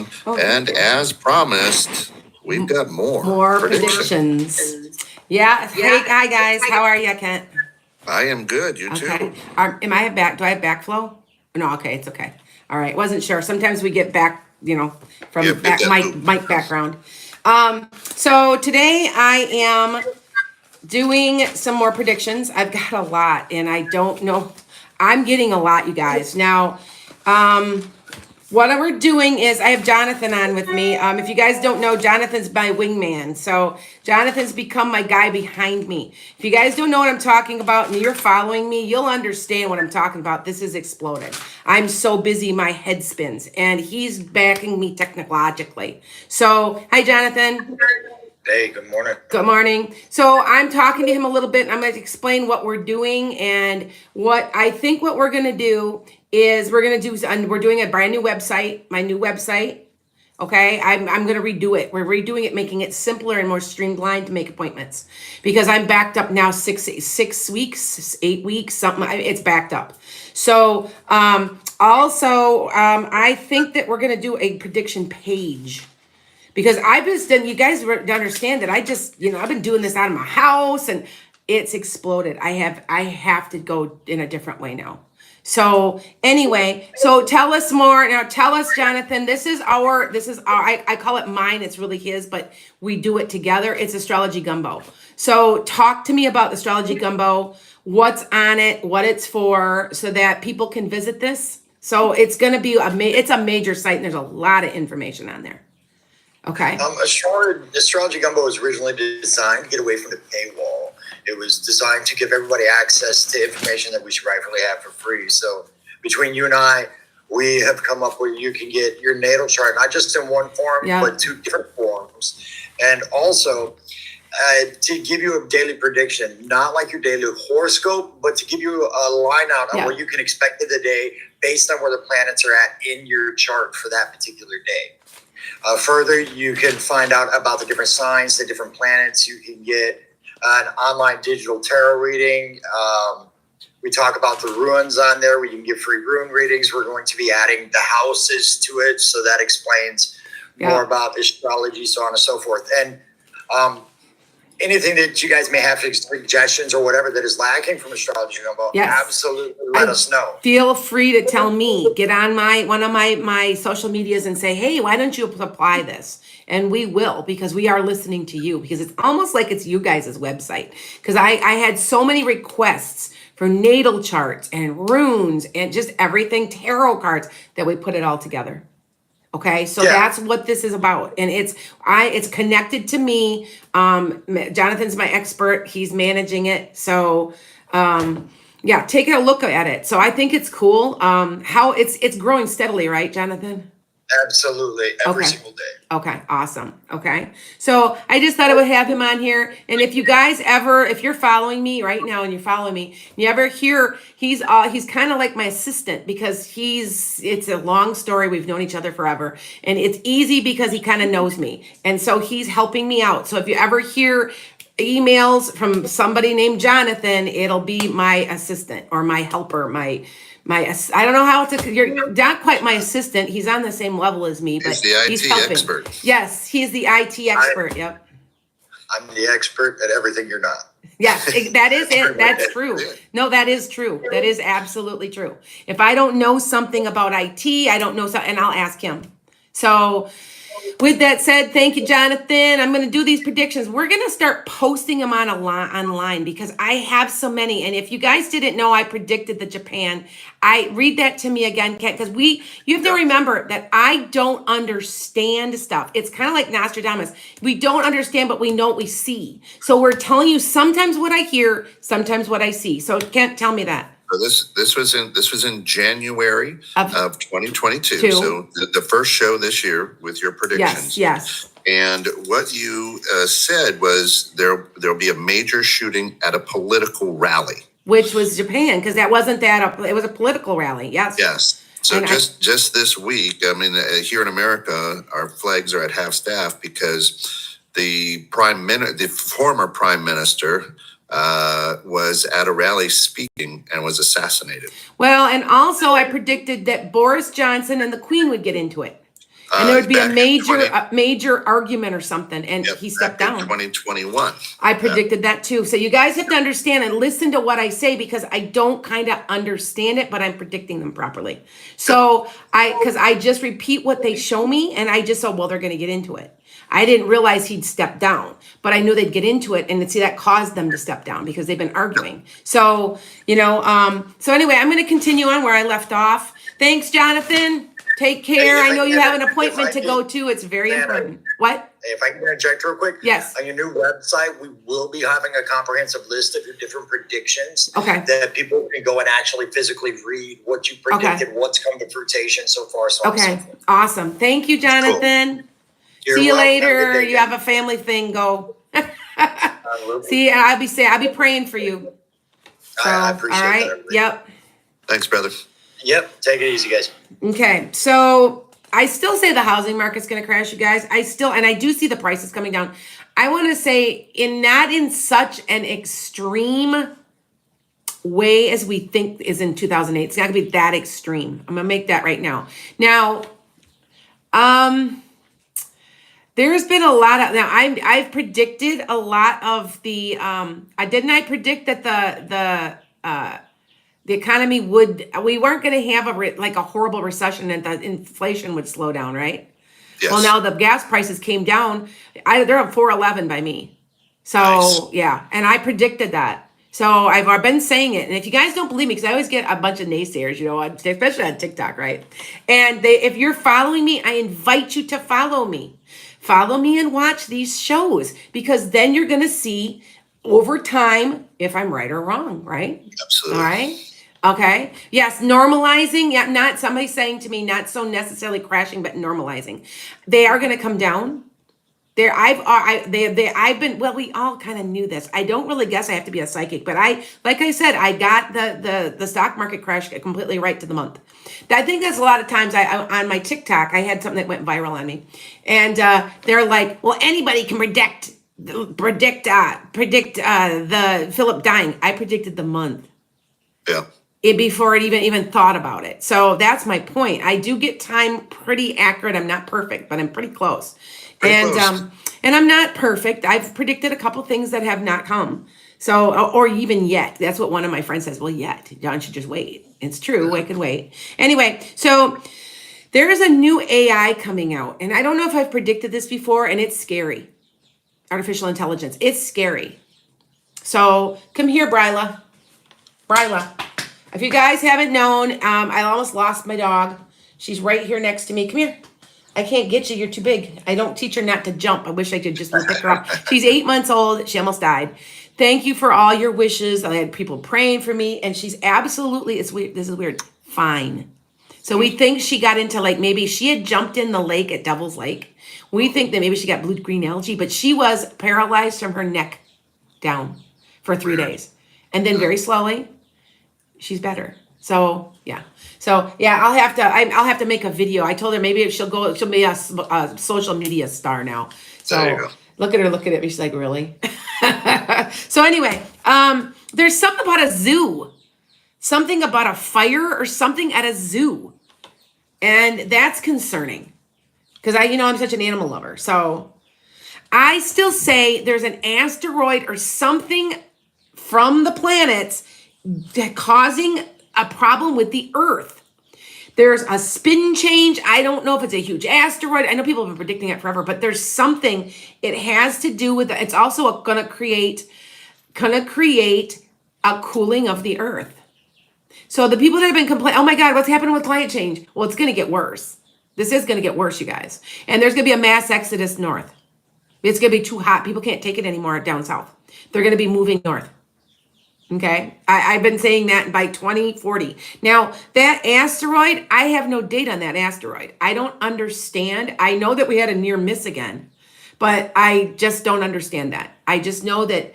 background. And as promised, we've got more predictions. Yeah. Hey, hi guys. How are you, Kent? I am good. You Okay. too. Am I back? Do I have backflow? No. Okay. It's okay. All right. Wasn't sure. Sometimes we get back, from Yeah, back get that mic background. So today I am doing some more predictions. I've got a lot, and I don't know. I'm getting a lot, you guys. Now, what we're doing is I have Jonathan on with me. If you guys don't know, Jonathan's my wingman. So Jonathan's become my guy behind me. If you guys don't know what I'm talking about and you're following me, you'll understand what I'm talking about. This is exploded. I'm so busy, my head spins, and he's backing me technologically. So, hi, Jonathan. Hey, good morning. Good morning. So I'm talking to him a little bit, and I'm going to explain what we're doing and what I think what we're going to do is we're doing a brand new website, my new website. Okay, I'm going to redo it. We're redoing it, making it simpler and more streamlined to make appointments because I'm backed up now 6 weeks, 8 weeks, something. It's backed up. So I think that we're going to do a prediction page. Because I've just done, you guys understand that I just, I've been doing this out of my house and it's exploded. I have to go in a different way now. So anyway, so tell us more. Now tell us, Jonathan, this is our, I call it mine. It's really his, but we do it together. It's Astrology Gumbo. So talk to me about Astrology Gumbo, what's on it, what it's for, so that people can visit this. So it's going to be, it's a major site and there's a lot of information on there. Okay. Astrology Gumbo was originally designed to get away from the paywall. It was designed to give everybody access to information that we should rightfully have for free. So between you and I, we have come up where you can get your natal chart, not just in one form, but 2 different forms. And also to give you a daily prediction, not like your daily horoscope, but to give you a line out on what you can expect of the day based on where the planets are at in your chart for that particular day. Further, you can find out about the different signs, the different planets. You can get an online digital tarot reading. We talk about the runes on there. We can get free rune readings. We're going to be adding the houses to it. So that explains more about astrology, so on and so forth. And anything that you guys may have suggestions or whatever that is lacking from Astrology Gumbo, absolutely let us know. Feel free to tell me. Get on one of my social medias and say, hey, why don't you apply this? And we will, because we are listening to you, because it's almost like it's you guys' website. Because I had so many requests for natal charts and runes and just everything, tarot cards, that we put it all together. Okay, so that's what this is about. And it's connected to me. Jonathan's my expert. He's managing it. So take a look at it. So I think it's cool. How it's growing steadily, right, Jonathan? Absolutely. Every single day. Okay. Awesome. Okay. So I just thought I would have him on here. And if you guys if you're following me right now and you're following me, you ever hear, he's kind of like my assistant because it's a long story. We've known each other forever and it's easy because he kind of knows me. And so he's helping me out. So if you ever hear emails from somebody named Jonathan, it'll be my assistant or my helper, I don't know how you're not quite my assistant. He's on the same level as me, but he's the IT expert. Yes, he's the IT expert. Yep. I'm the expert at everything you're not. Yes, that is it. That's true. No, that is true. That is absolutely true. If I don't know something about IT, I don't know something, and I'll ask him. So with that said, thank you, Jonathan. I'm going to do these predictions. We're going to start posting them online because I have so many. And if you guys didn't know, I predicted the Japan. Read that to me again, Kent, because you have to remember that I don't understand stuff. It's kind of like Nostradamus. We don't understand, but we know what we see. So we're telling you sometimes what I hear, sometimes what I see. So Kent, tell me that. So this was in January of 2022. So the first show this year with your predictions. Yes. And what you said was there'll be a major shooting at a political rally, which was Japan, because that wasn't it was a political rally. Yes. So just this week, I mean, here in America, our flags are at half staff because the former prime minister was at a rally speaking and was assassinated. Well, and also I predicted that Boris Johnson and the Queen would get into it. And there would be a back in major argument or something, and yep, he stepped back in down. 2021. I predicted that too. So you guys have to understand and listen to what I say, because I don't kind of understand it, but I'm predicting them properly. So because I just repeat what they show me, and I just said, well, they're going to get into it. I didn't realize he'd step down, but I knew they'd get into it, and see, that caused them to step down because they've been arguing. So, so anyway, I'm going to continue on where I left off. Thanks, Jonathan. Take care. I know you have an appointment to go to. It's very important. What? If I can interject real quick. Yes. On your new website, we will be having a comprehensive list of your different predictions. Okay. That people can go and actually physically read what you predicted, what's come to fruition so far. So okay. Awesome. Thank you, Jonathan. Cool. See you welcome. later. You have a family thing. Go. See, I'll be praying for you. So, I appreciate all right. that. Yep. Thanks, brother. Yep. Take it easy, guys. Okay. So I still say the housing market's going to crash, you guys. And I do see the prices coming down. I want to say not in such an extreme way as we think is in 2008. It's not going to be that extreme. I'm going to make that right now. Now, there's been a lot of, I've predicted a lot of the, I predict that the economy we weren't going to have a horrible recession and the inflation would slow down, right? Yes. Well, now the gas prices came down. They're up 4.11 by me. So Nice. yeah, and I predicted that. So I've been saying it. And if you guys don't believe me, because I always get a bunch of naysayers, especially on TikTok, right? And if you're following me, I invite you to follow me. Follow me and watch these shows, because then you're going to see over time if I'm right or wrong, right? Absolutely. All right. Okay. Yes. Normalizing. Yeah. Not somebody saying to me, not so necessarily crashing, but normalizing. They are going to come down. We all kind of knew this. I don't really guess I have to be a psychic, but like I said, I got the stock market crash completely right to the month. I think that's a lot of times on my TikTok, I had something that went viral on me, and they're like, well, anybody can predict the Philip dying. I predicted the month. Yeah. Before it even thought about it. So that's my point. I do get time pretty accurate. I'm not perfect, but I'm pretty close. Pretty close. And I'm not perfect. I've predicted a couple things that have not come. So, or even yet. That's what one of my friends says. Well, yet. John should just wait. It's true. I can wait. Anyway, so there is a new AI coming out. And I don't know if I've predicted this before, and it's scary. Artificial intelligence. It's scary. So come here, Bryla. If you guys haven't known, I almost lost my dog. She's right here next to me. Come here. I can't get you. You're too big. I don't teach her not to jump. I wish I could just pick her up. She's 8 months old. She almost died. Thank you for all your wishes. I had people praying for me, and she's absolutely, it's weird. This is weird. Fine. So we think she got into maybe she had jumped in the lake at Devil's Lake. We think that maybe she got blue-green algae, but she was paralyzed from her neck down for 3 days. And then very slowly, she's better. So yeah. I'll have to make a video. I told her maybe she'll be a social media star now. So There you go. look at her. She's like, really? So anyway, there's something about a zoo, something about a fire or something at a zoo. And that's concerning because I'm such an animal lover. So I still say there's an asteroid or something from the planets causing a problem with the Earth. There's a spin change. I don't know if it's a huge asteroid. I know people have been predicting it forever, but there's something. It has to do with it's also going to create a cooling of the Earth. So the people that have been complaining, oh my God, what's happening with climate change? Well, it's going to get worse. This is going to get worse, you guys. And there's going to be a mass exodus north. It's going to be too hot. People can't take it anymore down south. They're going to be moving north. Okay. I've been saying that by 2040. Now, that asteroid, I have no date on that asteroid. I don't understand. I know that we had a near miss again, but I just don't understand that. I just know that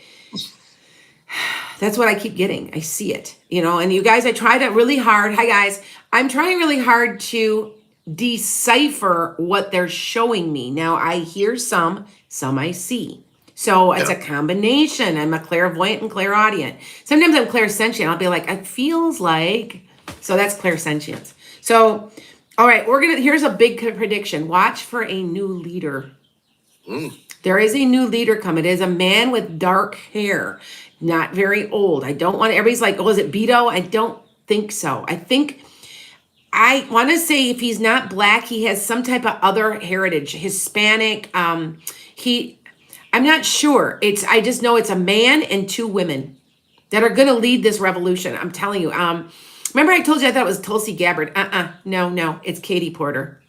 that's what I keep getting. I see it, and you guys, I tried it really hard. Hi guys. I'm trying really hard to decipher what they're showing me. Now I hear some I see. So it's a combination. I'm a clairvoyant and clairaudient. Sometimes I'm clairsentient. I'll be like, it feels like, so that's clairsentience. So All right, here's a big prediction. Watch for a new leader. There is a new leader coming. It is a man with dark hair, not very old. I don't want everybody's like, oh, is it Beto? I don't think so. I want to say if he's not black, he has some type of other heritage, Hispanic. I'm not sure. I just know it's a man and two women that are going to lead this revolution. I'm telling you. Remember I told you I thought it was Tulsi Gabbard. No, it's Katie Porter.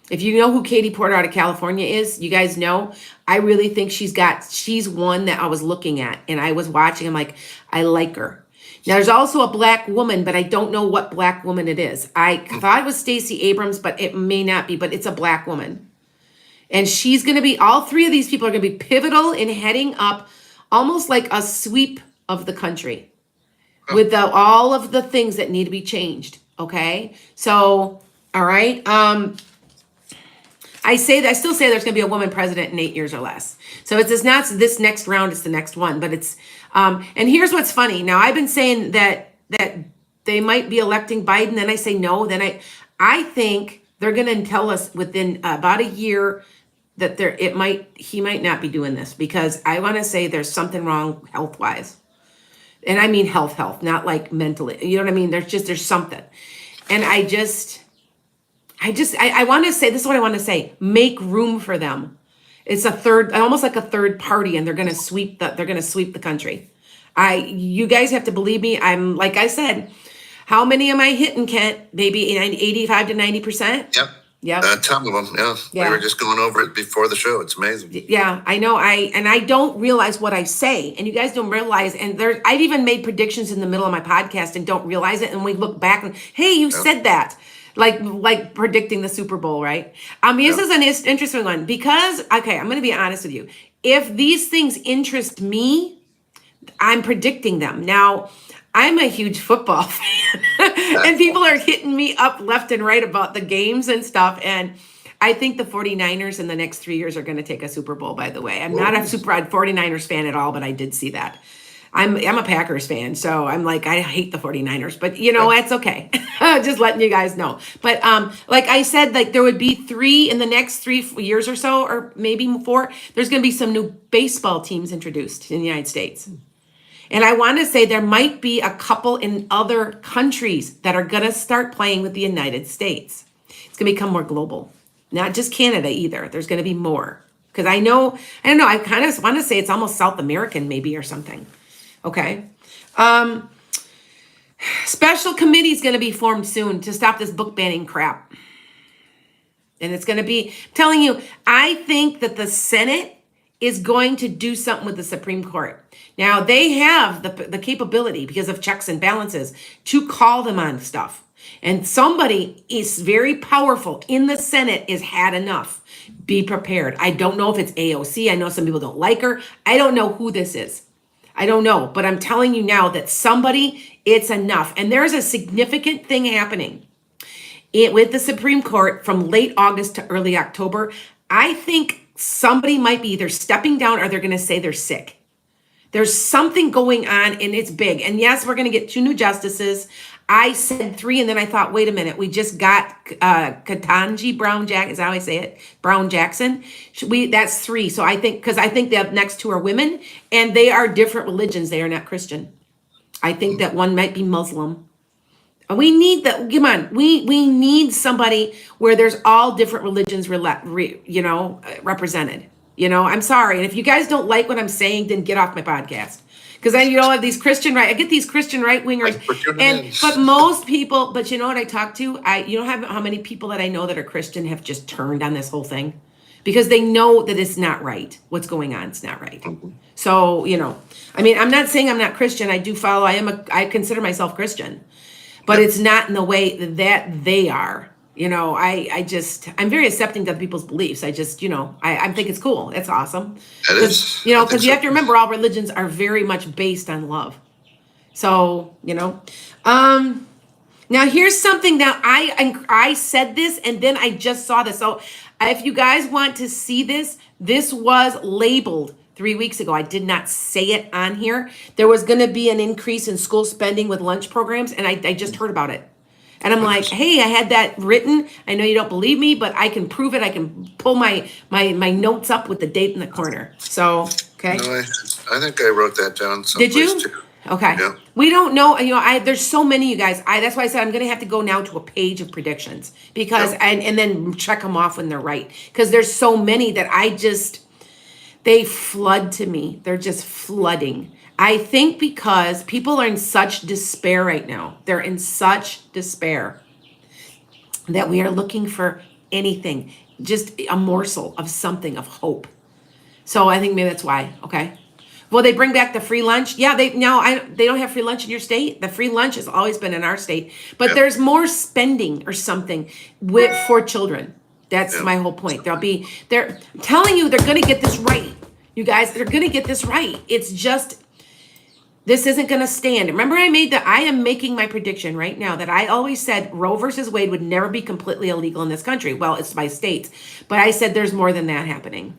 If you know who Katie Porter out of California is, you guys know, I really think she's one that I was looking at and I was watching. I'm like, I like her. Now there's also a black woman, but I don't know what black woman it is. I thought it was Stacey Abrams, but it may not be, but it's a black woman. And she's going to be, all three of these people are going to be pivotal in heading up almost like a sweep of the country with all of the things that need to be changed. Okay. So, all right. I still say there's going to be a woman president in 8 years or less. So it's not this next round, it's the next one. But it's, and here's what's funny. Now I've been saying that they might be electing Biden. Then I say no. Then I think they're going to tell us within about a year that he might not be doing this, because I want to say there's something wrong health wise. And I mean health, not like mentally. You know what I mean? There's something. And I want to say, this is what I want to say, make room for them. It's almost like a third party, and they're going to sweep the country. You guys have to believe me. I'm, like I said, how many am I hitting, Kent? Maybe 85 to 90%? Yep. Yeah. A ton of them. Yeah. We were just going over it before the show. It's amazing. Yeah, I know. I don't realize what I say, and you guys don't realize. And I've even made predictions in the middle of my podcast and don't realize it. And we look back and, hey, you said that. Like predicting the Super Bowl, right? This is an interesting one because, okay, I'm going to be honest with you. If these things interest me, I'm predicting them. Now, I'm a huge football fan and people are hitting me up left and right about the games and stuff. And I think the 49ers in the next 3 years are going to take a Super Bowl, by the way. I'm not a 49ers fan at all, but I did see that. I'm a Packers fan, so I'm like, I hate the 49ers, but it's okay. Just letting you guys know. But like I said, like there would be in the next 3 years or so, or maybe 4, there's going to be some new baseball teams introduced in the United States. And I want to say there might be a couple in other countries that are going to start playing with the United States. It's going to become more global, not just Canada either. There's going to be more. Because I don't know, I kind of want to say it's almost South American maybe or something. Okay. Special committee is going to be formed soon to stop this book banning crap. And it's going to be, telling you, I think that the Senate is going to do something with the Supreme Court. Now, they have the capability, because of checks and balances, to call them on stuff. And somebody is very powerful in the Senate is had enough. Be prepared. I don't know if it's AOC. I know some people don't like her. I don't know who this is. I don't know, but I'm telling you now that it's enough. And there's a significant thing happening with the Supreme Court from late August to early October. I think somebody might be either stepping down or they're going to say they're sick. There's something going on and it's big. And yes, we're going to get 2 new justices. I said 3, and then I thought, wait a minute, we just got Ketanji Brown Jackson, is that how I say it? Brown Jackson. That's 3. So I think the next 2 are women, and they are different religions. They are not Christian. I think that one might be Muslim. We need that. Come on, we need somebody where there's all different religions represented. I'm sorry, and if you guys don't like what I'm saying, then get off my podcast. Because then you have these I get these Christian right wingers, but most people. But you know what I talk to? How many people that I know that are Christian have just turned on this whole thing, because they know that it's not right. What's going on? It's not right. So I'm not saying I'm not Christian. I do follow. I consider myself Christian, but it's not in the way that they are. I'm very accepting of people's beliefs. I just, I think it's cool. That's awesome. It is. Because you have to remember all religions are very much based on love. So, now here's something that I said this and then I just saw this. So if you guys want to see this was labeled 3 weeks ago. I did not say it on here. There was going to be an increase in school spending with lunch programs, and I just heard about it. And I'm like, hey, I had that written. I know you don't believe me, but I can prove it. I can pull my notes up with the date in the corner. So, okay. No, I think I wrote that down Did someplace you? too. Okay. Yeah. We don't know, there's so many, you guys. That's why I said I'm going to have to go now to a page of predictions because, Yep. and then check them off when they're right. Because there's so many that they flood to me. They're just flooding. I think because people are in such despair right now. They're in such despair that we are looking for anything, just a morsel of something of hope. So I think maybe that's why. Okay. Will they bring back the free lunch? Yeah, they don't have free lunch in your state. The free lunch has always been in our state, but Yeah. there's more spending or something for children. That's my whole point. They're telling you they're going to get this right. You guys, they're going to get this right. It's just, this isn't going to stand. Remember I am making my prediction right now that I always said Roe versus Wade would never be completely illegal in this country. Well, it's by states, but I said there's more than that happening.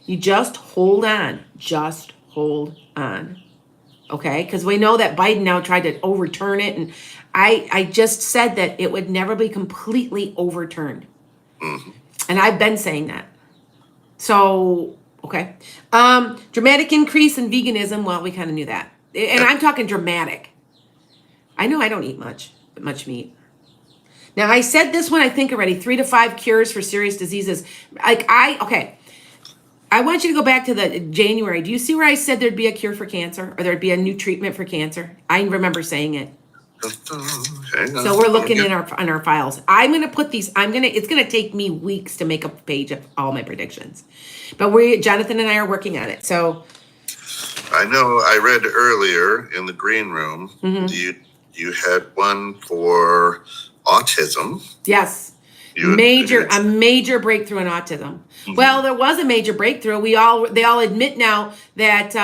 You just hold on. Just hold on. Okay? Because we know that Biden now tried to overturn it. And I just said that it would never be completely overturned. Mm-hmm. And I've been saying that. So, okay. Dramatic increase in veganism. Well, we kind of knew that. And I'm talking dramatic. I know I don't eat much meat. Now, I said this one, I think already, 3 to 5 cures for serious diseases. Okay. I want you to go back to the January. Do you see where I said there'd be a cure for cancer or there'd be a new treatment for cancer? I remember saying it. So we're looking in our files. I'm going to put these, it's going to take me weeks to make a page of all my predictions. But Jonathan and I are working on it. So I know I read earlier in the green room, you had one for autism. yes. A major breakthrough in autism. Mm-hmm. Well, there was a major breakthrough. They all admit now that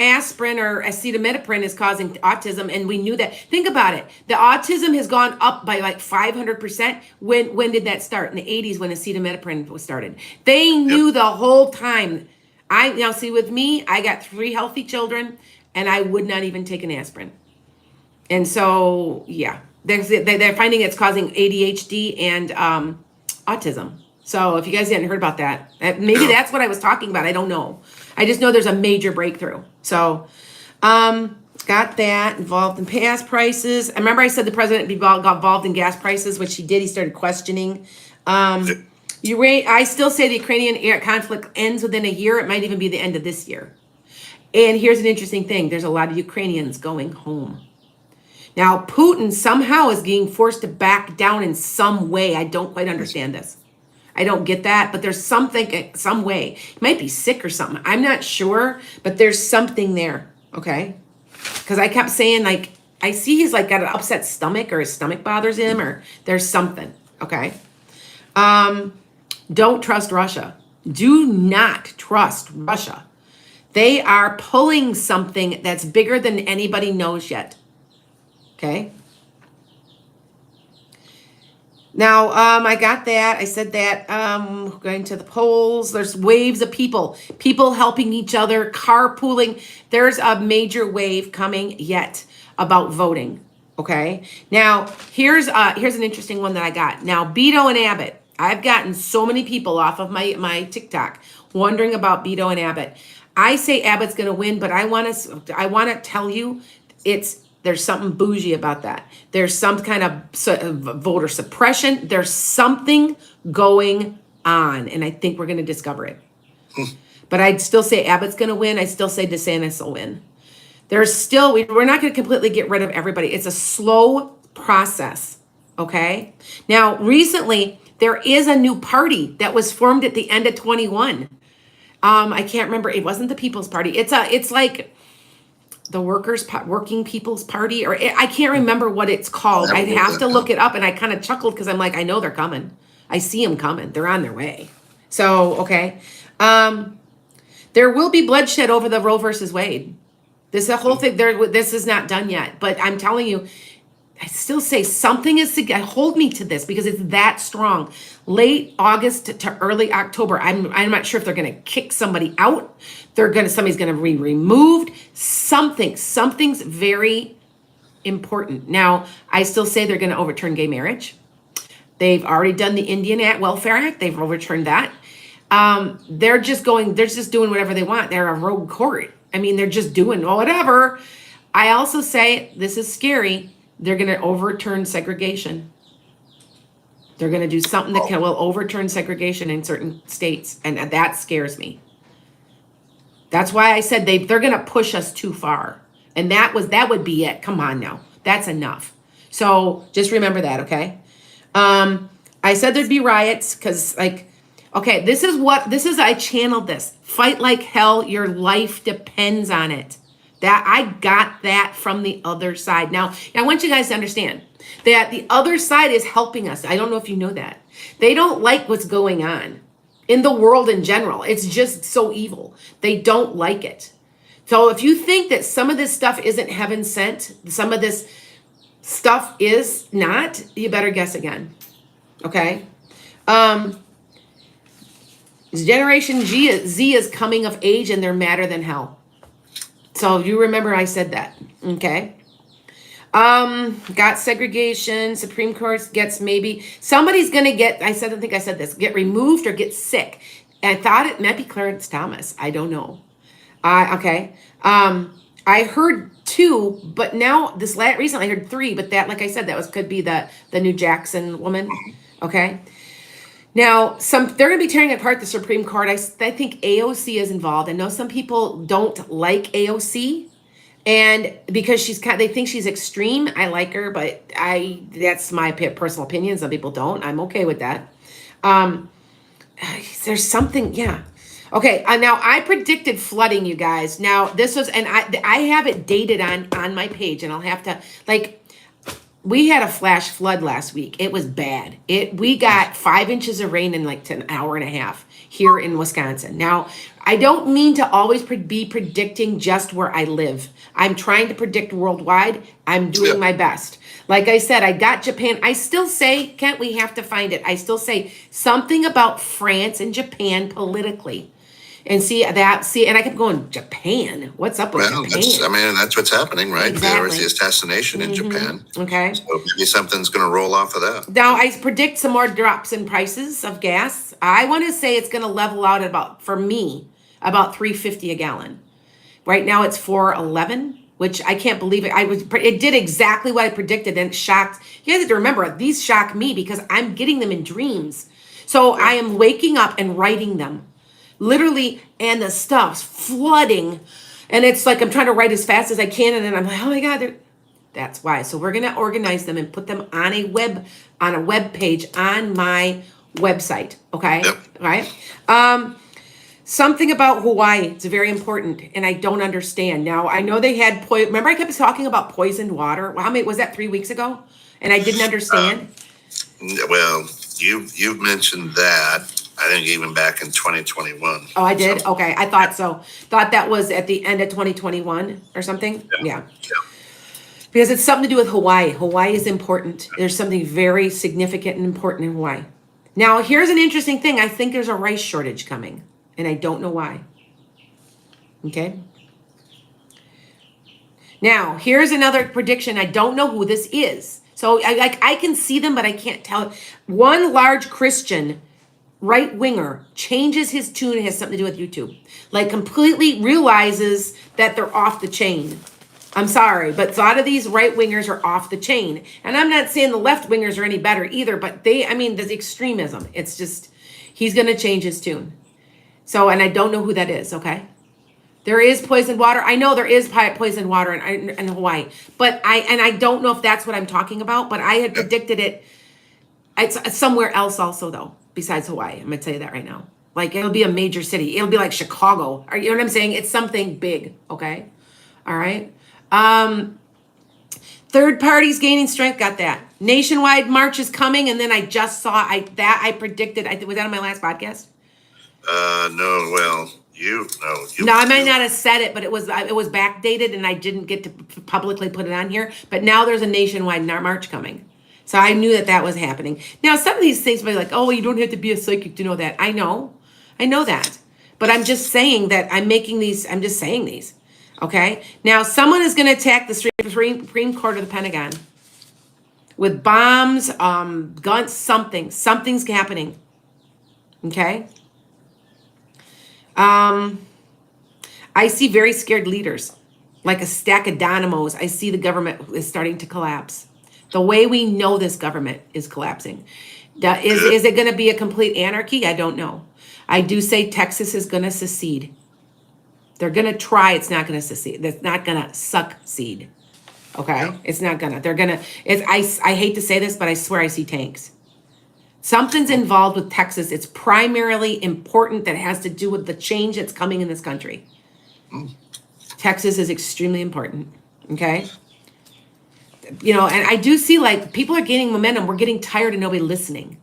aspirin or acetaminophen is causing autism, and we knew that. Think about it. The autism has gone up by like 500%. When did that start? In the 80s when acetaminophen was started. They knew the whole time. With me, I got 3 healthy children, and I would not even take an aspirin. And so, yeah. They're finding it's causing ADHD and autism. So if you guys hadn't heard about that, maybe that's what I was talking about. I don't know. I just know there's a major breakthrough. So got that involved in gas prices. I remember I said the president got involved in gas prices, which he did. He started questioning. I still say the Ukrainian conflict ends within a year. It might even be the end of this year. And here's an interesting thing. There's a lot of Ukrainians going home. Now, Putin somehow is being forced to back down in some way. I don't quite understand this. I don't get that, but there's something, some way. He might be sick or something. I'm not sure, but there's something there, okay? Because I kept saying, like, I see he's, like, got an upset stomach or his stomach bothers him or there's something, okay? Don't trust Russia. Do not trust Russia. They are pulling something that's bigger than anybody knows yet. Okay. Now, I got that. I said that. Going to the polls. There's waves of people helping each other, carpooling. There's a major wave coming yet about voting. Okay. Now, here's an interesting one that I got. Now, Beto and Abbott. I've gotten so many people off of my TikTok wondering about Beto and Abbott. I say Abbott's going to win, but I want to tell you there's something bougie about that. There's some kind of voter suppression. There's something going on, and I think we're going to discover it. But I'd still say Abbott's going to win. I still say DeSantis will win. There's still, we're not going to completely get rid of everybody. It's a slow process, okay? Now, recently, there is a new party that was formed at the end of 21. I can't remember. It wasn't the People's Party. It's like the working people's party, or I can't remember what it's called. I'd have to look it up, and I kind of chuckled because I'm like, I know they're coming. I see them coming. They're on their way. So, okay. There will be bloodshed over the Roe versus Wade. This whole thing, this is not done yet, but I'm telling you, I still say something is, hold me to this because it's that strong. Late August to early October. I'm not sure if they're going to kick somebody out. Somebody's going to be removed. Something's very important. Now, I still say they're going to overturn gay marriage. They've already done the Indian Welfare Act. They've overturned that. They're just doing whatever they want. They're a rogue court. I mean, they're just doing whatever. I also say, this is scary, they're going to overturn segregation. They're going to do something that will overturn segregation in certain states. And that scares me. That's why I said they're going to push us too far. And that would be it. Come on now. That's enough. So just remember that, okay? I said there'd be riots because, like, okay, I channeled this. Fight like hell. Your life depends on it. That I got that from the other side. Now, I want you guys to understand that the other side is helping us. I don't know if you know that. They don't like what's going on in the world in general. It's just so evil. They don't like it. So if you think that some of this stuff isn't heaven sent, some of this stuff is not, you better guess again. Okay? Generation Z is coming of age and they're madder than hell. So you remember I said that. Okay? Got segregation. Supreme Court gets maybe somebody's gonna get, I think I said this, get removed or get sick. And I thought it might be Clarence Thomas. I don't know. Okay. I heard 2, but now recently I heard 3, but that, like I said, could be the new Jackson woman. Okay. Now, they're going to be tearing apart the Supreme Court. I think AOC is involved. I know some people don't like AOC, and because they think she's extreme. I like her, but that's my personal opinion. Some people don't. I'm okay with that. There's something, yeah. Okay, now I predicted flooding, you guys. Now this was, and I have it dated on my page, and I'll have to, like, we had a flash flood last week. It was bad. We got 5 inches of rain in like an hour and a half here in Wisconsin. Now, I don't mean to always be predicting just where I live. I'm trying to predict worldwide. I'm doing my best. Like I said, I got Japan. I still say, Kent, we have to find it. I still say something about France and Japan politically. And and I kept going, Japan? What's up with Japan? That's what's happening, right? Exactly. There was the assassination in Japan. Okay. So maybe something's going to roll off of that. Now, I predict some more drops in prices of gas. I want to say it's going to level out at about $3.50 a gallon. Right now, it's $4.11, which I can't believe it. It did exactly what I predicted, and it shocked. You guys have to remember, these shock me because I'm getting them in dreams. So I am waking up and writing them. Literally, and the stuff's flooding, and it's like I'm trying to write as fast as I can, and then I'm like, oh my God, that's why. So we're gonna organize them and put them on a web page on my website. Okay, yep. All right. Something about Hawaii. It's very important, and I don't understand. Now I know they had remember I kept talking about poisoned water. Well, how many was that 3 weeks ago? And I didn't understand. Well, you've mentioned that. I think even back in 2021. Oh, I did? Okay, I thought so. Thought that was at the end of 2021 or something? Yeah. Because it's something to do with Hawaii. Hawaii is important. There's something very significant and important in Hawaii. Now, here's an interesting thing. I think there's a rice shortage coming, and I don't know why. Okay? Now, here's another prediction. I don't know who this is. So I can see them, but I can't tell. One large Christian right-winger changes his tune. It has something to do with YouTube. Like, completely realizes that they're off the chain. I'm sorry, but a lot of these right-wingers are off the chain. And I'm not saying the left-wingers are any better either, but the extremism. It's just, he's going to change his tune. So, and I don't know who that is, okay? There is poisoned water. I know there is poisoned water in Hawaii. But I don't know if that's what I'm talking about, but I had predicted it. It's somewhere else also, though. Besides Hawaii, I'm going to tell you that right now. Like, it'll be a major city. It'll be like Chicago. You know what I'm saying? It's something big, okay? All right? Third parties gaining strength, got that. Nationwide march is coming, and then I just saw, I predicted, was that on my last podcast? No, well, No, I might not have said it, but it was backdated, and I didn't get to publicly put it on here. But now there's a nationwide march coming. So I knew that was happening. Now, some of these things might be like, oh, you don't have to be a psychic to know that. I know that. But I'm just saying that I'm just saying these. Okay. Now, someone is going to attack the Supreme Court or the Pentagon with bombs, guns, something's happening. Okay. I see very scared leaders, like a stack of dynamos. I see the government is starting to collapse. The way we know this government is collapsing. Is it going to be a complete anarchy? I don't know. I do say Texas is going to secede. They're going to try. It's not going to secede. It's not going to succeed. Okay? Yeah. It's not going to. They're going to. I hate to say this, but I swear I see tanks. Something's involved with Texas. It's primarily important that has to do with the change that's coming in this country. Texas is extremely important. Okay? You know, and I do see like people are gaining momentum. We're getting tired of nobody listening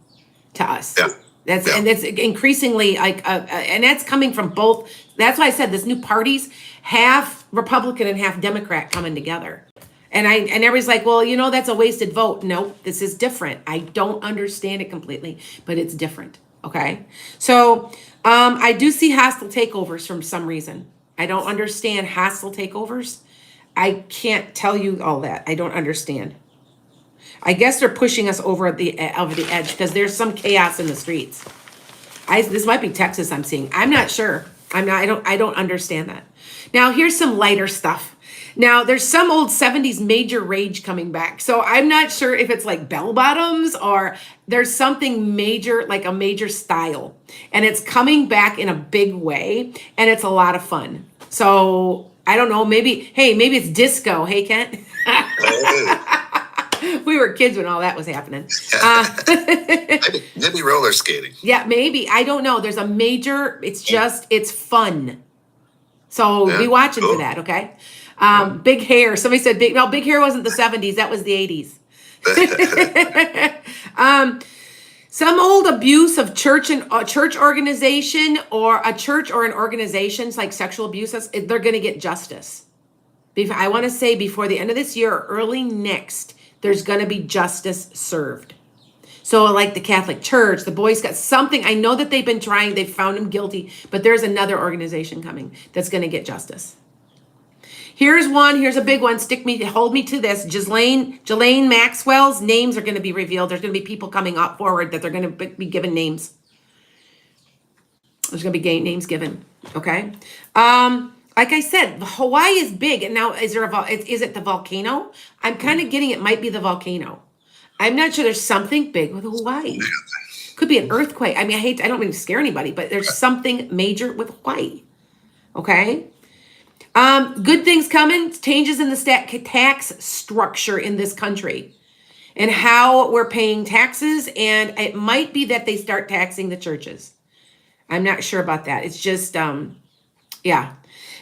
to us. Yeah. And that's increasingly like, and that's coming from both. That's why I said this new parties, half Republican and half Democrat coming together. And everybody's like, well, you know, that's a wasted vote. No, this is different. I don't understand it completely, but it's different. Okay. So, I do see hostile takeovers from some reason. I don't understand hostile takeovers. I can't tell you all that. I don't understand. I guess they're pushing us over the edge because there's some chaos in the streets. This might be Texas I'm seeing. I'm not sure. I don't understand that. Now here's some lighter stuff. Now there's some old 70s major rage coming back. So I'm not sure if it's like bell bottoms or there's something major, like a major style. And it's coming back in a big way. And it's a lot of fun. So I don't know, maybe it's disco. Hey, Kent? We were kids when all that was happening. Maybe roller skating. Yeah, maybe. I don't know. There's a major, it's fun. So be watching for that, okay? Big hair. Somebody said big hair wasn't the 70s. That was the 80s. Some old abuse of church and church organization or a church or an organization's like sexual abuse, they're going to get justice. I want to say before the end of this year or early next, there's going to be justice served. So like the Catholic Church, the Boy Scouts, something, I know that they've been trying, they've found him guilty, but there's another organization coming that's going to get justice. Here's a big one. Hold me to this. Ghislaine Maxwell's names are going to be revealed. There's going to be people coming up forward that they're going to be given names. There's going to be names given. Okay. Like I said, Hawaii is big. And now is it the volcano? I'm kind of getting it might be the volcano. I'm not sure. There's something big with Hawaii. Could be an earthquake. I mean, I don't mean to scare anybody, but there's something major with Hawaii. Okay. Good things coming, changes in the tax structure in this country and how we're paying taxes. And it might be that they start taxing the churches. I'm not sure about that. It's just, yeah.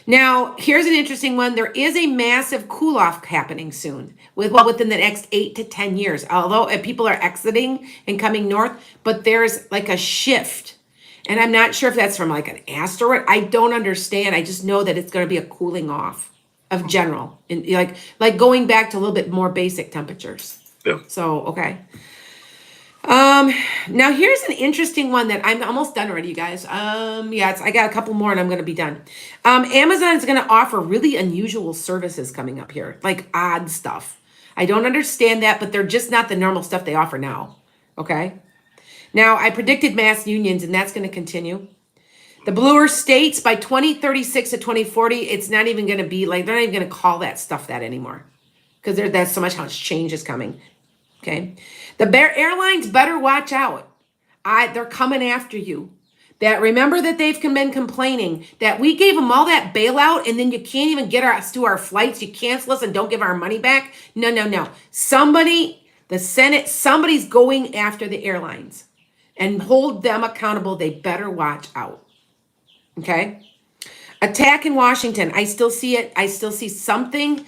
Now, here's an interesting one. There is a massive cool off happening soon within the next 8 to 10 years, although people are exiting and coming north, but there's like a shift. And I'm not sure if that's from like an asteroid. I don't understand. I just know that it's going to be a cooling off of general and like going back to a little bit more basic temperatures. Yeah. So, okay. Now here's an interesting one that I'm almost done already, you guys. I got a couple more and I'm going to be done. Amazon is going to offer really unusual services coming up here, like odd stuff. I don't understand that, but they're just not the normal stuff they offer now. Okay. Now, I predicted mass unions, and that's going to continue. The bluer states, by 2036 to 2040, it's not even going to be like, they're not even going to call that stuff that anymore. Because that's so much how much change is coming. Okay? The airlines better watch out. They're coming after you. Remember that they've been complaining that we gave them all that bailout, and then you can't even get us to our flights. You cancel us and don't give our money back. No. The Senate, somebody's going after the airlines. And hold them accountable. They better watch out. Okay? Attack in Washington. I still see it. I still see something.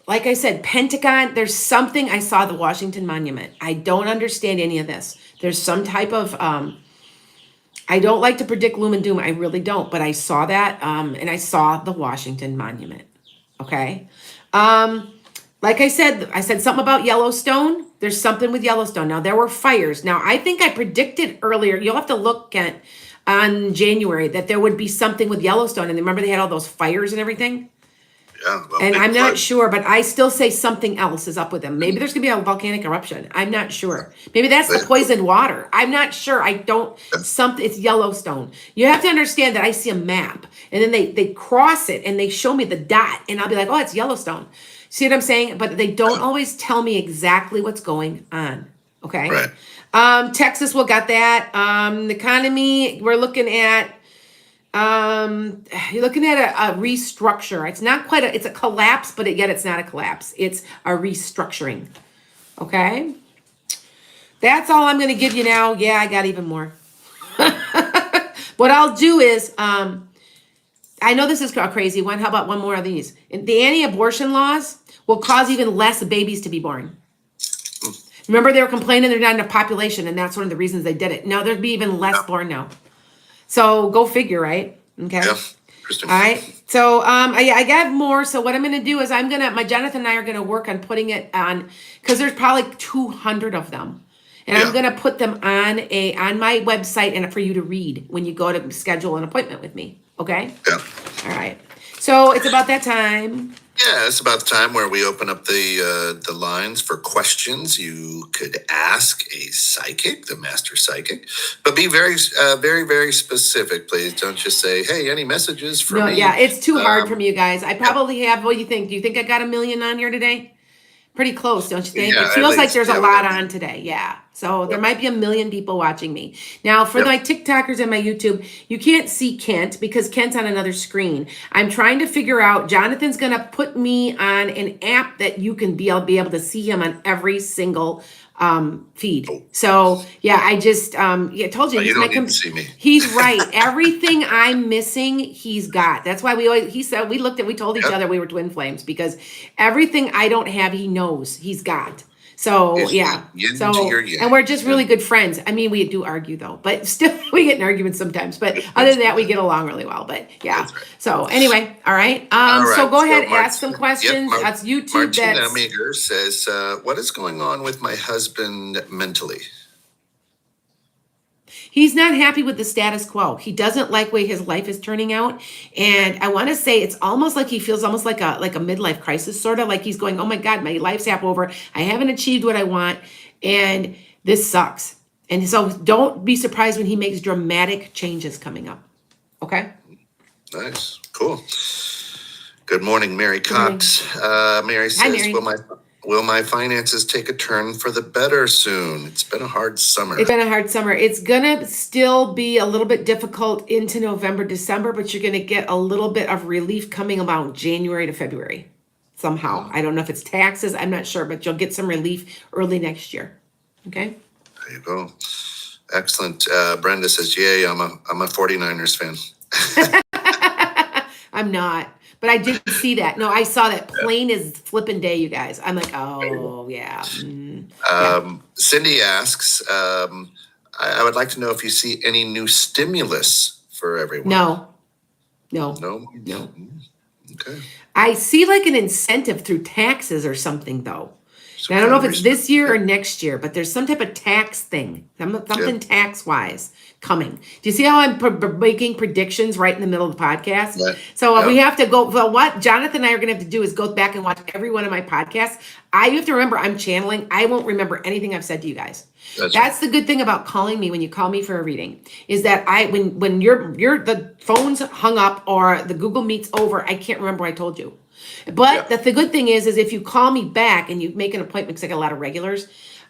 Like I said, Pentagon, there's something. I saw the Washington Monument. I don't understand any of this. There's some type of, I don't like to predict gloom and doom. I really don't. But I saw that. And I saw the Washington Monument. Okay? Like I said something about Yellowstone. There's something with Yellowstone. Now, there were fires. Now, I think I predicted earlier, you'll have to look on January, that there would be something with Yellowstone. And remember they had all those fires and everything? Yeah. Well, And big I'm flood. not sure, but I still say something else is up with them. Maybe there's gonna be a volcanic eruption. I'm not sure. Maybe that's the poisoned water. I'm not sure. I don't something it's Yellowstone. You have to understand that I see a map and then they cross it and they show me the dot and I'll be like, oh, it's Yellowstone. See what I'm saying? But they don't always tell me exactly what's going on. Okay. Right. Texas will got that. The economy, we're looking at you're looking at a restructure. It's not quite it's a collapse, but yet it's not a collapse. It's a restructuring. Okay. That's all I'm going to give you now. Yeah, I got even more. What I'll do is, I know this is a crazy one. How about one more of these? The anti-abortion laws will cause even less babies to be born. Remember, they were complaining there's not enough population, and that's one of the reasons they did it. Now there'd be even less born now. So go figure, right? Okay. Yeah. Interesting. All right. So I got more. So what I'm gonna do is my Jonathan and I are gonna work on putting it on because there's probably 200 of them. And I'm gonna put them on my website and for you to read when you go to schedule an appointment with me. Okay? Yeah. All right. So it's about that time. Yeah, it's about the time where we open up the lines for questions. You could ask a psychic, the master psychic, but be very, very, very specific, please. Don't just say, "Hey, any messages for No, me?" yeah, it's too hard for me, you guys. I probably have. What do you think? Do you think I got 1 million on here today? Pretty close, don't you think? Yeah, It at feels like least. there's Yeah, a we lot got- on today. Yeah. So there might be 1 million people watching me. Now, for Yep. my TikTokers and my YouTube, you can't see Kent because Kent's on another screen. I'm trying to figure out, Jonathan's going to put me on an app that you can be able to see him on every single feed. So yeah, I just I told you, Oh, he's you my don't need to see me. He's right. Everything I'm missing, he's got. That's why he said, we told each Yep. other we were twin flames because everything I don't have, he knows he's got. So It's yeah. yin So to your yang. and we're just really good friends. I mean, we do argue though, but still we get in arguments sometimes. But other than that, we get along really well. But yeah. That's right. So anyway, all right. All right. So go ahead, Mar- ask some questions. Yep, That's YouTube. Martina That's Meager says, "What is going on with my husband mentally?" he's not happy with the status quo. He doesn't like the way his life is turning out. And I want to say it's almost like he feels almost like a midlife crisis, sort of like he's going, oh my God, my life's half over. I haven't achieved what I want. And this sucks. And so don't be surprised when he makes dramatic changes coming up. Okay? Nice. Cool. Good morning, Mary Cox. Mary Hi, says, Mary. Will my finances take a turn for the better soon? It's been a hard summer. It's been a hard summer. It's going to still be a little bit difficult into November, December, but you're going to get a little bit of relief coming about January to February somehow. I don't know if it's taxes. I'm not sure, but you'll get some relief early next year. Okay? There you go. Excellent. Brenda says, "Yay, I'm a 49ers fan." I'm not, but I did see that. No, I saw that plain as flipping day, you guys. I'm like, oh yeah. Cindy asks, I would like to know if you see any new stimulus for everyone. No. No? Okay. I see like an incentive through taxes or something though. And I don't know if it's this year or next year, but there's some type of tax thing, something tax wise coming. Do you see how I'm making predictions right in the middle of the podcast? Yeah. So we have to go. Well, what Jonathan and I are going to have to do is go back and watch every one of my podcasts. You have to remember I'm channeling. I won't remember anything I've said to you guys. That's the good thing about calling me when you call me for a reading is that when the phone's hung up or the Google Meet's over, I can't remember what I told you. But the good thing is if you call me back and you make an appointment, because I got a lot of regulars,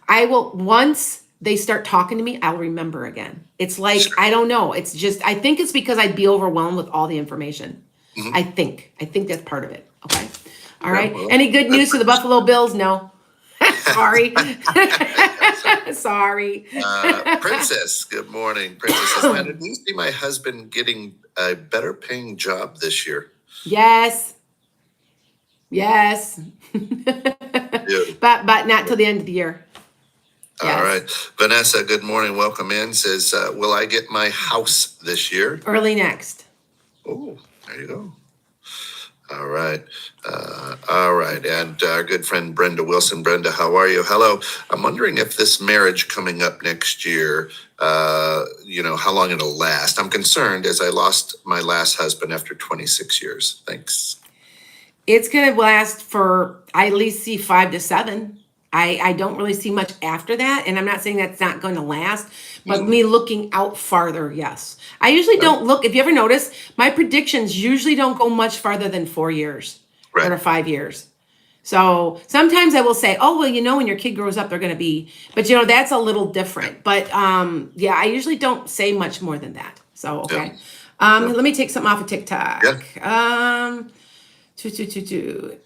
I will, once they start talking to me, I'll remember again. It's like, I don't know. It's just, I think it's because I'd be overwhelmed with all the information. Mm-hmm. I think that's part of it. Okay. All right. Well, any good news for the Buffalo Bills? No. Sorry. Sorry. Princess, good morning. Princess says, "Man, did you see my husband getting a better paying job this year?" Yes. Dude. But not till the end of the year. Yes. All right. Vanessa, good morning. Welcome in. Says, "Will I get my house this year?" Early next. Oh, there you go. All right. All right. And our good friend Brenda Wilson. Brenda, how are you? Hello. I'm wondering if this marriage coming up next year, how long it'll last. I'm concerned as I lost my last husband after 26 years. Thanks. It's going to last for, I at least see 5 to 7. I don't really see much after that. And I'm not saying that's not going to last, but me looking out farther, yes. I usually don't look, if you ever notice, my predictions usually don't go much farther than 4 years or Right. 5 years. So sometimes I will say, oh, well, when your kid grows up, they're going to be, but that's a little different. But yeah, I usually don't say much more than that. So, okay. Let me take something off of TikTok. Yeah. Two.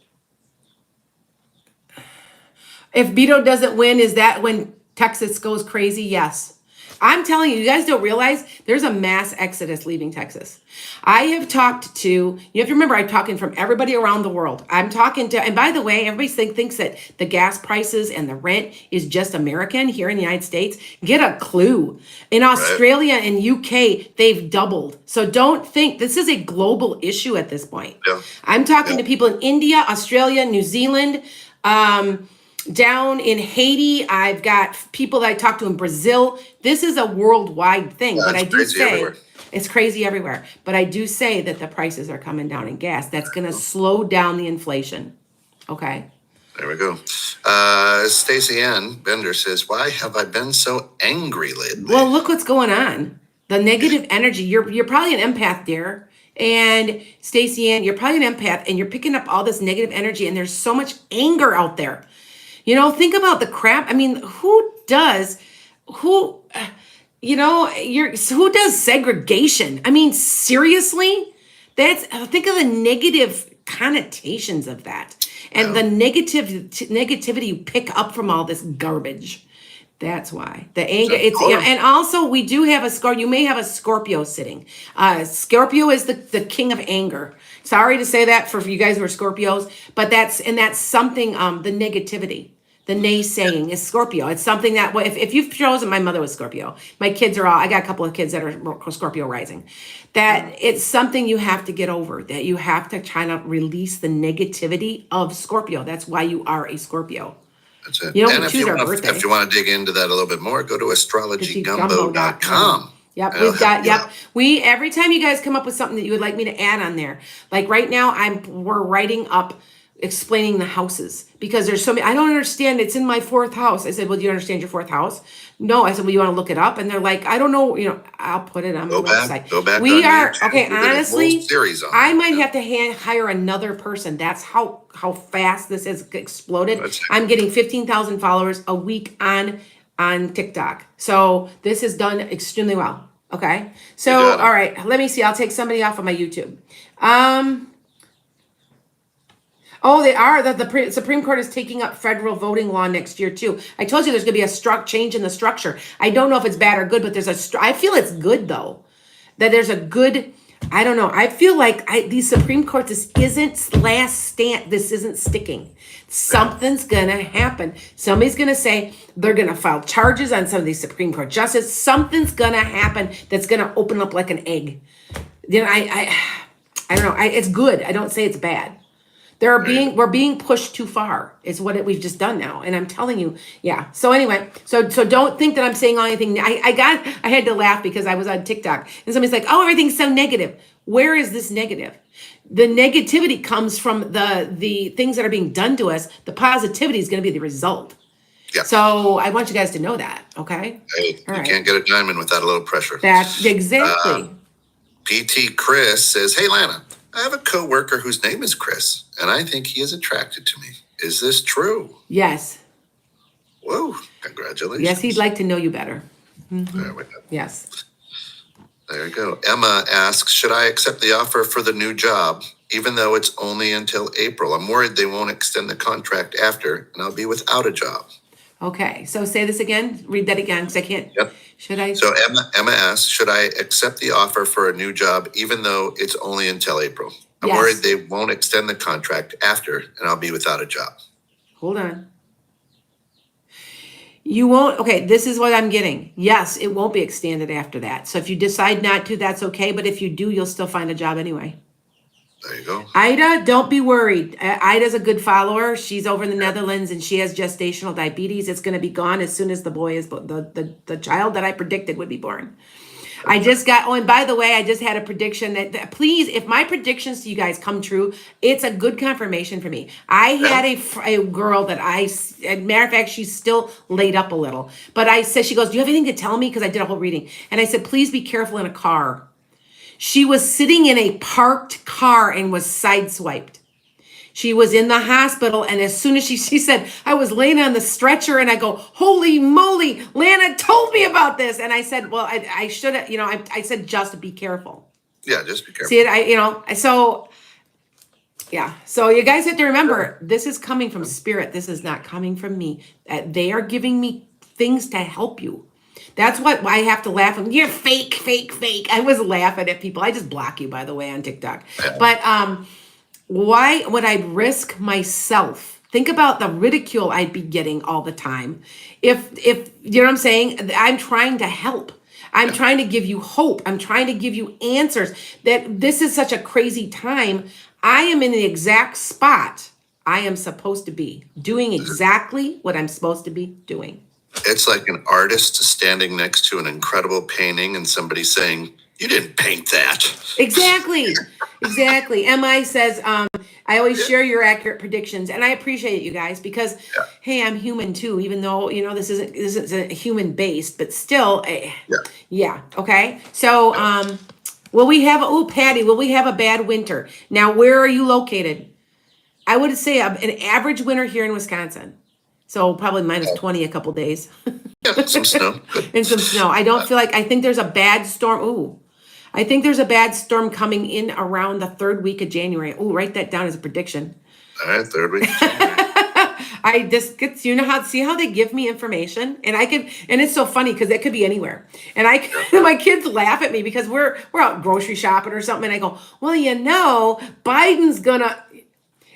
If Beto doesn't win, is that when Texas goes crazy? Yes. I'm telling you, you guys don't realize there's a mass exodus leaving Texas. I have talked to, you have to remember, I'm talking from everybody around the world. I'm talking to, and by the way, everybody thinks that the gas prices and the rent is just American here in the United States. Get a clue. In Australia and UK, they've doubled. So don't think this is a global issue at this point. Yeah. I'm talking to people in India, Australia, New Zealand, down in Haiti. I've got people that I talk to in Brazil. This is a worldwide thing, but I do say it's crazy everywhere. But I do say that the prices are coming down in gas. That's going to slow down the inflation. Okay. There we go. Stacey Ann Bender says, "Why have I been so angry lately?" Well, look what's going on. The negative energy. You're probably an empath, dear. And Stacey Ann, you're probably an empath, and you're picking up all this negative energy, and there's so much anger out there. Think about the crap. I mean, who does segregation? I mean, seriously? Think of the negative connotations of that and the negativity you pick up from all this garbage. That's why the anger. And also we do have a Scorpio. You may have a Scorpio sitting. Scorpio is the king of anger. Sorry to say that for you guys who are Scorpios, but that's something. The negativity. The naysaying is Scorpio. It's something that if you've chosen, my mother was Scorpio. My kids are I got a couple of kids that are Scorpio rising. That it's something you have to get over, that you have to try to release the negativity of Scorpio. That's why you are a Scorpio. That's it. And if you want to dig into that a little bit more, go to astrologygumbo.com. Yep, we've got, every time you guys come up with something that you would like me to add on there, like right now we're writing up explaining the houses because there's so many. I don't understand. It's in my 4th house. I said, well, do you understand your 4th house? No. I said, well, you want to look it up? And they're like, I don't know. I'll put it on the website. Go back. We are YouTube. okay. Honestly, I might have to hire another person. That's how fast this has exploded. I'm getting 15,000 followers a week on TikTok. So this is done extremely well. Okay. So all right, let me see. I'll take somebody off of my YouTube. Oh, they are. The Supreme Court is taking up federal voting law next year, too. I told you there's going to be a change in the structure. I don't know if it's bad or good, but I feel it's good, though. That there's a good, I don't know. I feel like these Supreme Court, this isn't last stand. This isn't sticking. Something's going to happen. Somebody's going to say they're going to file charges on some of these Supreme Court justices. Something's going to happen that's going to open up like an egg. I don't know. It's good. I don't say it's bad. We're being pushed too far is what we've just done now. And I'm telling you, yeah. So anyway, so don't think that I'm saying anything. I had to laugh because I was on TikTok and somebody's like, oh, everything's so negative. Where is this negative? The negativity comes from the things that are being done to us. The positivity is going to be the result. Yeah. So I want you guys to know that. Okay. Hey, you can't get a diamond without a little pressure. That's exactly. PT Chris says, "Hey, Lana, I have a coworker whose name is Chris, and I think he is attracted to me. Is this true?" Yes. Whoa, congratulations. Yes, he'd like to know you better. Mm-hmm. There we go. Yes. There you go. Emma asks, "Should I accept the offer for the new job, even though it's only until April? I'm worried they won't extend the contract after, and I'll be without a job." Okay, so say this again. Read that again, because I can't. Yep. Should I? So Emma asks, "Should I accept the offer for a new job, even though it's only until April? I'm worried they won't extend the contract after, and I'll be without a job." Hold on. You won't. Okay, this is what I'm getting. Yes, it won't be extended after that. So if you decide not to, that's okay. But if you do, you'll still find a job anyway. There you go. Ida, don't be worried. Ida's a good follower. She's over in the Netherlands and she has gestational diabetes. It's going to be gone as soon as the boy is the child that I predicted would be born. I just got, oh, and by the way, I just had a prediction that please, if my predictions to you guys come true, it's a good confirmation for me. I had a girl that matter of fact, she's still laid up a little, but I said, she goes, do you have anything to tell me? Because I did a whole reading. And I said, please be careful in a car. She was sitting in a parked car and was sideswiped. She was in the hospital, and as soon as she said, I was laying on the stretcher, and I go, holy moly, Lana told me about this. And I said, well, I should have, I said, just be careful. Yeah, just be careful. See it, so, yeah. So you guys have to remember, this is coming from spirit. This is not coming from me. They are giving me things to help you. That's what I have to laugh. You're fake, fake, fake. I was laughing at people. I just block you, by the way, on TikTok. But, why would I risk myself? Think about the ridicule I'd be getting all the time. If you know what I'm saying? I'm trying to help. I'm trying to give you hope. I'm trying to give you answers. That this is such a crazy time. I am in the exact spot I am supposed to be, doing exactly what I'm supposed to be doing. It's like an artist standing next to an incredible painting and somebody saying, you didn't paint that. Exactly. MI says, I always share your accurate predictions, and I appreciate it, you guys, because hey, I'm human too, even though this isn't human based, but still, okay. So, will we have Patty? Will we have a bad winter? Now, where are you located? I would say an average winter here in Wisconsin. So probably minus 20 a couple days. Some snow. And some snow. I think there's a bad storm. Ooh. I think there's a bad storm coming in around the third week of January. Ooh, write that down as a prediction. All right, third week of January. I just get, see how they give me information, and and it's so funny because it could be anywhere. And my kids laugh at me because we're out grocery shopping or something, and I go, well, Biden's gonna,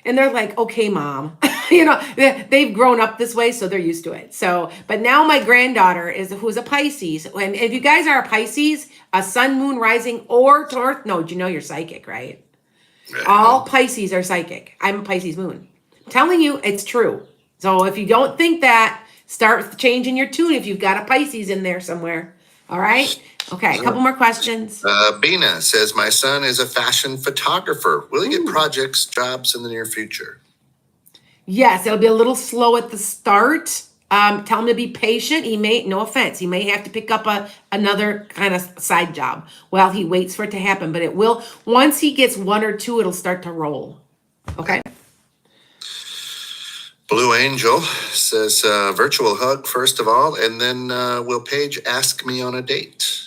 and they're like, okay, mom. They've grown up this way, so they're used to it. So, but now my granddaughter who's a Pisces. And if you guys are a Pisces, a sun, moon, rising, or North Node, you're psychic, right? All Pisces are psychic. I'm a Pisces moon. I'm telling you, it's true. So if you don't think that, start changing your tune if you've got a Pisces in there somewhere. All right? Okay, a couple more questions. Bina says, my son is a fashion photographer. Will he get projects, jobs in the near future? Yes, it'll be a little slow at the start. Tell him to be patient. No offense, he may have to pick up another kind of side job while he waits for it to happen. But it will, once he gets one or two, it'll start to roll. Okay. Blue Angel says, virtual hug, first of all, and then will Paige ask me on a date?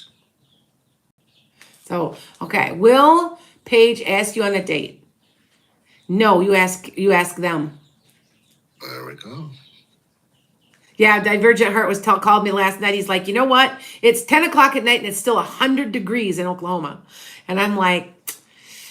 So, okay. Will Paige ask you on a date? No, you ask them. There we go. Yeah, Divergent Heart called me last night. He's like, you know what? It's 10 o'clock at night and it's still 100 degrees in Oklahoma. And I'm like,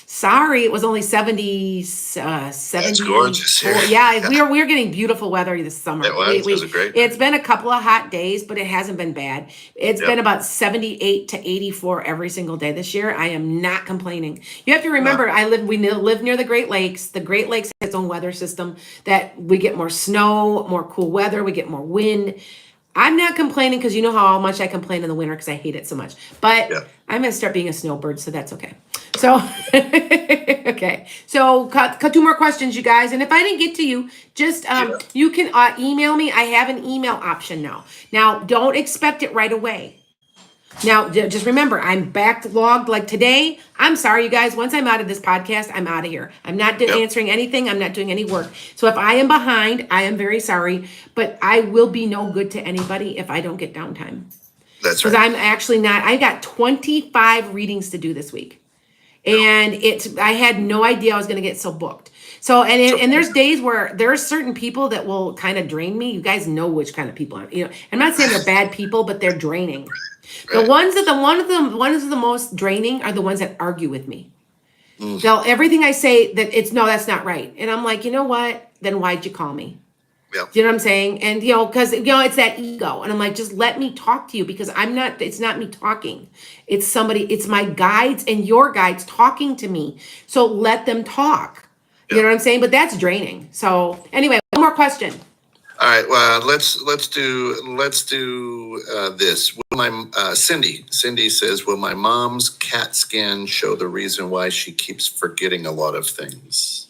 sorry, it was only 70. That's gorgeous here. Yeah, we're getting beautiful weather this summer. It was a great. It's been a couple of hot days, but it hasn't been bad. It's been about 78 to 84 every single day this year. I am not complaining. You have to remember, we live near the Great Lakes. The Great Lakes has its own weather system that we get more snow, more cool weather, we get more wind. I'm not complaining because you know how much I complain in the winter because I hate it so much. But I'm going to start being a snowbird, so that's okay. So, okay. So, cut 2 more questions, you guys. And if I didn't get to you, just you can email me. I have an email option now. Now, don't expect it right away. Now, just remember, I'm backlogged like today. I'm sorry, you guys. Once I'm out of this podcast, I'm out of here. I'm not answering anything. I'm not doing any work. So if I am behind, I am very sorry. But I will be no good to anybody if I don't get downtime. That's right. Because I'm actually not. I got 25 readings to do this week. And I had no idea I was going to get so booked. So, and there's days where there are certain people that will kind of drain me. You guys know which kind of people I'm not saying they're bad people, but they're draining. Right. One of the most draining are the ones that argue with me. They'll everything I say that's not right. And I'm like, you know what? Then why'd you call me? Yeah. You know what I'm saying? And because it's that ego. And I'm like, just let me talk to you because it's not me talking. It's my guides and your guides talking to me. So let them talk. You know what I'm saying? But that's draining. So anyway, one more question. All right. Well, let's do this. Will my Cindy says, will my mom's CAT scan show the reason why she keeps forgetting a lot of things?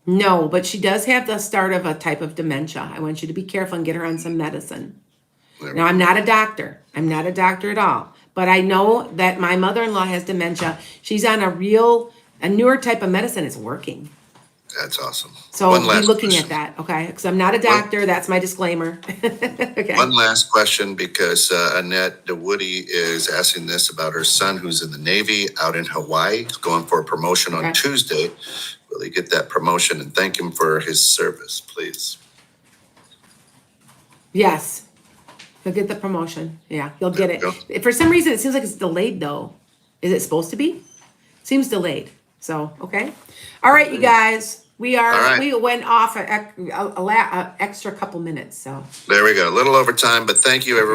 No, but she does have the start of a type of dementia. I want you to be careful and get her on some medicine. Now, I'm not a doctor. I'm not a doctor at all. But I know that my mother-in-law has dementia. She's on a newer type of medicine. It's working. That's awesome. So One be last looking question. at that, okay? Because I'm not a doctor. That's my disclaimer. Okay. One last question, because Annette DeWoody is asking this about her son who's in the Navy out in Hawaii. He's going for a promotion on Okay. Tuesday. Will he get that promotion? And thank him for his service, please. Yes. He'll get the promotion. Yeah, he'll get There we it. For some reason, it seems like it's delayed, though. Is it supposed to be? Seems delayed. So, okay. All right, you guys. We went off an extra couple minutes, so. There we go. A little over time, but thank you, everyone.